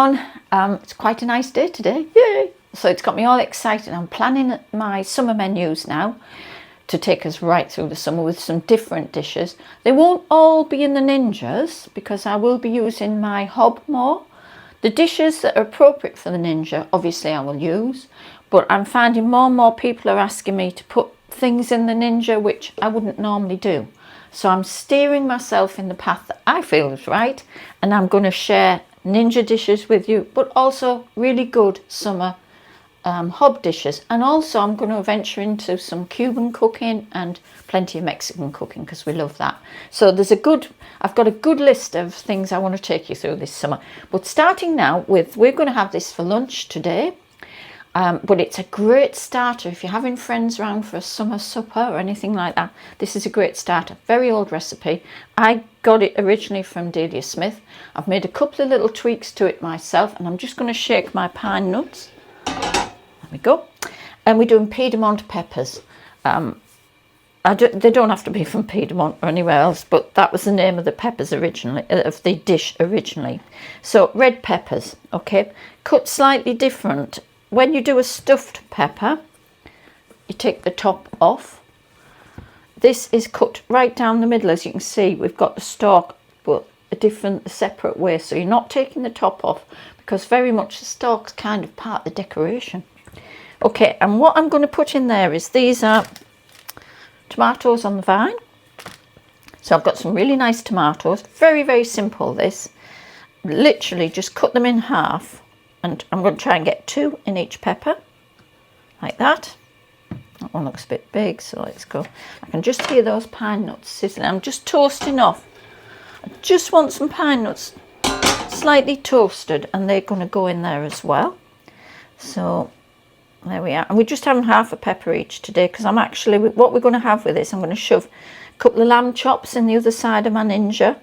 It's quite a nice day today, yay! So it's got me all excited. I'm planning my summer menus now to take us right through the summer with some different dishes. They won't all be in the Ninjas because I will be using my hob more. The dishes that are appropriate for the Ninja, obviously I will use, but I'm finding more and more people are asking me to put things in the Ninja which I wouldn't normally do. So I'm steering myself in the path that I feel is right, and I'm going to share Ninja dishes with you, but also really good summer hob dishes. And also I'm going to venture into some Cuban cooking and plenty of Mexican cooking because we love that. So I've got a good list of things I want to take you through this summer. But starting now with, we're going to have this for lunch today. But it's a great starter if you're having friends around for a summer supper or anything like that. This is a great starter. Very old recipe. I got it originally from Delia Smith. I've made a couple of little tweaks to it myself, and I'm just going to shake my pine nuts. There we go. And we're doing Piedmont peppers. They don't have to be from Piedmont or anywhere else, but that was the name of the peppers originally, of the dish originally. So red peppers, okay, cut slightly different. When you do a stuffed pepper, you take the top off. This is cut right down the middle. As you can see, we've got the stalk, but a separate way. So you're not taking the top off because very much the stalk's kind of part of the decoration. Okay, and what I'm going to put in there is these are tomatoes on the vine. So I've got some really nice tomatoes. Very, very simple this. Literally just cut them in half. And I'm going to try and get 2 in each pepper, like that. That one looks a bit big, so let's go. I can just hear those pine nuts sizzling. I'm just toasting off. I just want some pine nuts slightly toasted, and they're going to go in there as well. So there we are. And we're just having half a pepper each today, because what we're going to have with this, I'm going to shove a couple of lamb chops in the other side of my Ninja.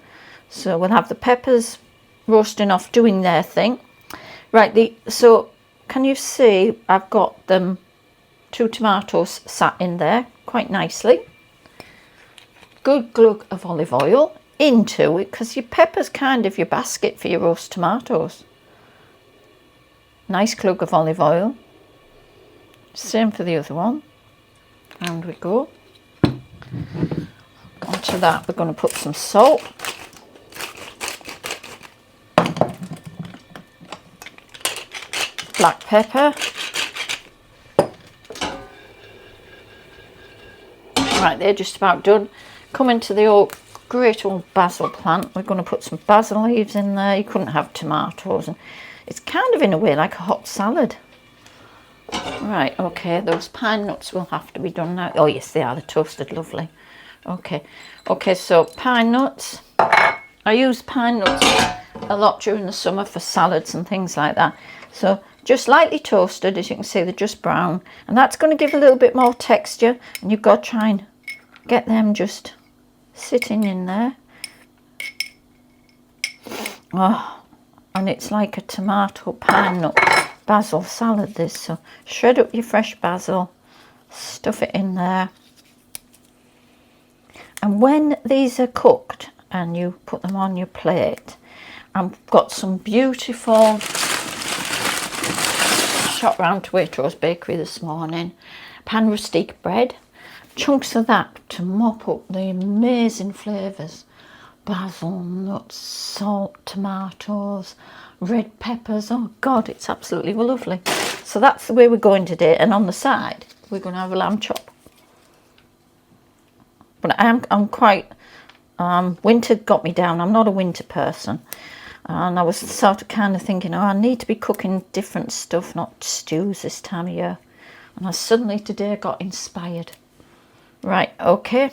So we'll have the peppers roasting off, doing their thing. Right, so can you see I've got them 2 tomatoes sat in there quite nicely. Good glug of olive oil into it, because your pepper's kind of your basket for your roast tomatoes. Nice glug of olive oil. Same for the other one. Round we go. Onto that we're going to put some salt. Black pepper. Right, they're just about done. Come into the great old basil plant. We're going to put some basil leaves in there. You couldn't have tomatoes. And it's kind of in a way like a hot salad. Right, okay, those pine nuts will have to be done now. Oh yes, they are. They're toasted, lovely. Okay, so pine nuts. I use pine nuts a lot during the summer for salads and things like that. So just lightly toasted, as you can see, they're just brown, and that's going to give a little bit more texture, and you've got to try and get them just sitting in there. Oh, and it's like a tomato pine nut basil salad this. So shred up your fresh basil, stuff it in there, and when these are cooked and you put them on your plate, I've got some beautiful shot round to Waitrose Bakery this morning, pan rustique bread, chunks of that to mop up the amazing flavours. Basil, nuts, salt, tomatoes, red peppers. Oh God, it's absolutely lovely. So that's the way we're going today, and on the side we're going to have a lamb chop. But I'm quite winter got me down. I'm not a winter person. And I was sort of kind of thinking, I need to be cooking different stuff, not stews this time of year. And I suddenly today got inspired. Right, okay.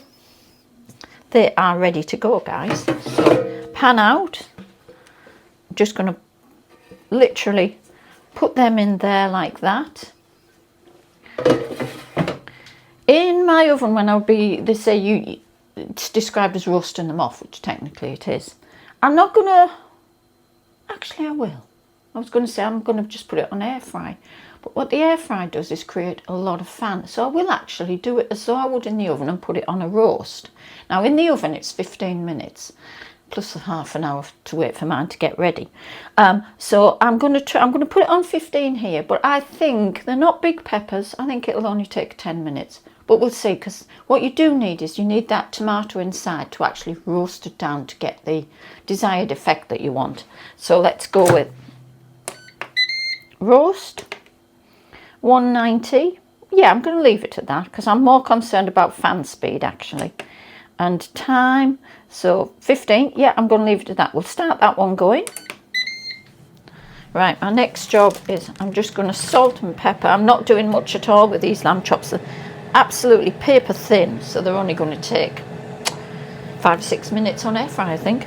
They are ready to go, guys. So pan out. I'm just going to literally put them in there like that. In my oven, they say it's described as roasting them off, which technically it is. I'm not going to. Actually, I will. I was going to say I'm going to just put it on air fry. But what the air fry does is create a lot of fan. So I will actually do it as though I would in the oven and put it on a roast. Now in the oven it's 15 minutes. plus a half an hour to wait for mine to get ready. So I'm going to put it on 15 here, but I think they're not big peppers. I think it'll only take 10 minutes, but we'll see, because what you do need is you need that tomato inside to actually roast it down to get the desired effect that you want. So let's go with roast 190. Yeah, I'm going to leave it at that because I'm more concerned about fan speed actually. And time, so 15. Yeah, I'm going to leave it at that. We'll start that one going. Right, my next job is I'm just going to salt and pepper. I'm not doing much at all with these lamb chops. They're absolutely paper thin, so they're only going to take 5 or 6 minutes on air fry, I think.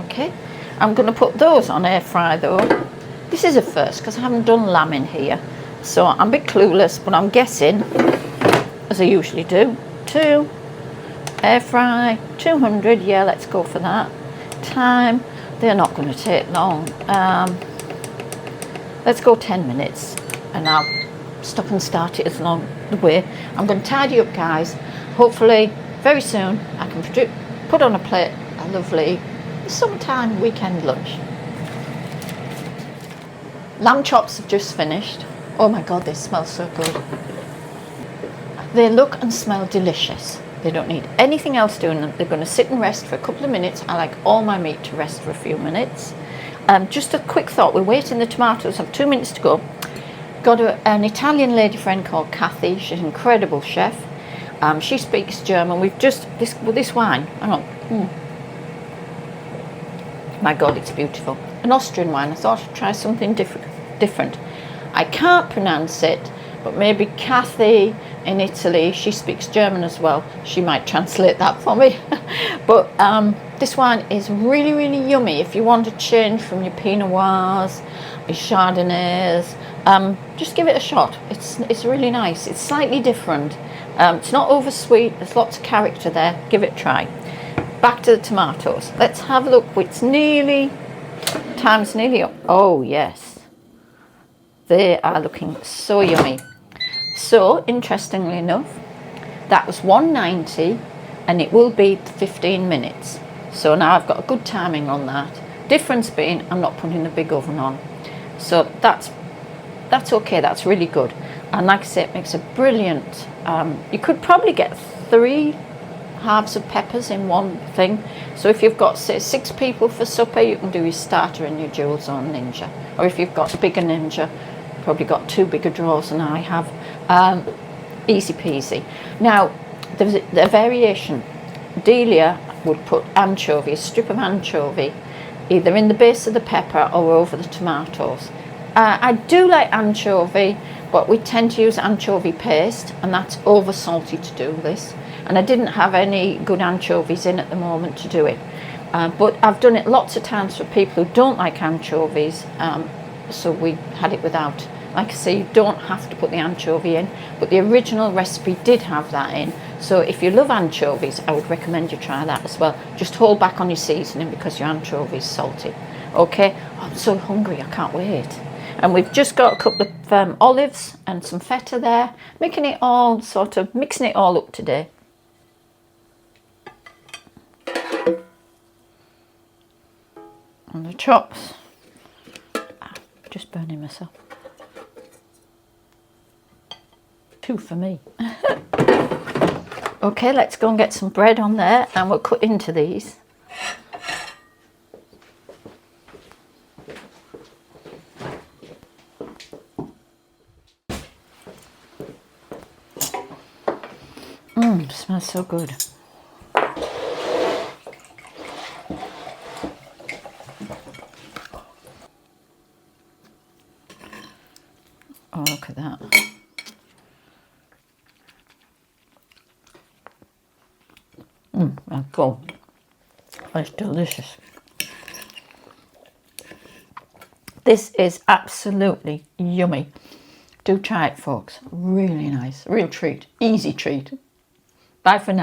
Okay, I'm going to put those on air fry though. This is a first because I haven't done lamb in here, so I'm a bit clueless, but I'm guessing, as I usually do, 2 air fry 200. Yeah, let's go for that. Time, they're not going to take long. Let's go 10 minutes and I'll stop and start it as long the way. I'm going to tidy up, guys. Hopefully very soon I can put on a plate a lovely summertime weekend lunch. Lamb chops have just finished. Oh my god, they smell so good. They look and smell delicious. They don't need anything else doing them. They're going to sit and rest for a couple of minutes. I like all my meat to rest for a few minutes. Just a quick thought, we're waiting the tomatoes. I have 2 minutes to go. Got an Italian lady friend called Kathy. She's an incredible chef. She speaks German. We've just, this wine, hang on. My god, it's beautiful. An Austrian wine. I thought I'd try something different. I can't pronounce it, but maybe Kathy in Italy, she speaks German as well. She might translate that for me. But this wine is really, really yummy. If you want to change from your Pinot Noirs, your Chardonnays, just give it a shot. It's really nice. It's slightly different. It's not over sweet. There's lots of character there. Give it a try. Back to the tomatoes. Let's have a look. Time's nearly up. Oh yes, they are looking so yummy. So interestingly enough, that was 190 and it will be 15 minutes. So now I've got a good timing on that. Difference being I'm not putting the big oven on. So that's okay, that's really good. And like I say, it makes a brilliant, you could probably get 3 halves of peppers in one thing. So if you've got, say, 6 people for supper, you can do your starter and your jewels on Ninja. Or if you've got a bigger Ninja, probably got 2 bigger drawers than I have. Easy peasy. Now, there's a variation. Delia would put anchovy, a strip of anchovy, either in the base of the pepper or over the tomatoes. I do like anchovy, but we tend to use anchovy paste, and that's over salty to do this. And I didn't have any good anchovies in at the moment to do it. But I've done it lots of times for people who don't like anchovies, so we had it without. Like I say, you don't have to put the anchovy in, but the original recipe did have that in. So if you love anchovies, I would recommend you try that as well. Just hold back on your seasoning because your anchovy is salty. Okay, I'm so hungry, I can't wait. And we've just got a couple of olives and some feta there, making it all mixing it all up today. And the chops, just burning myself. 2 for me. Okay, let's go and get some bread on there and we'll cut into these. Smells so good. Oh, look at that. Cool. That's delicious. This is absolutely yummy. Do try it, folks. Really nice. Real treat. Easy treat. Bye for now.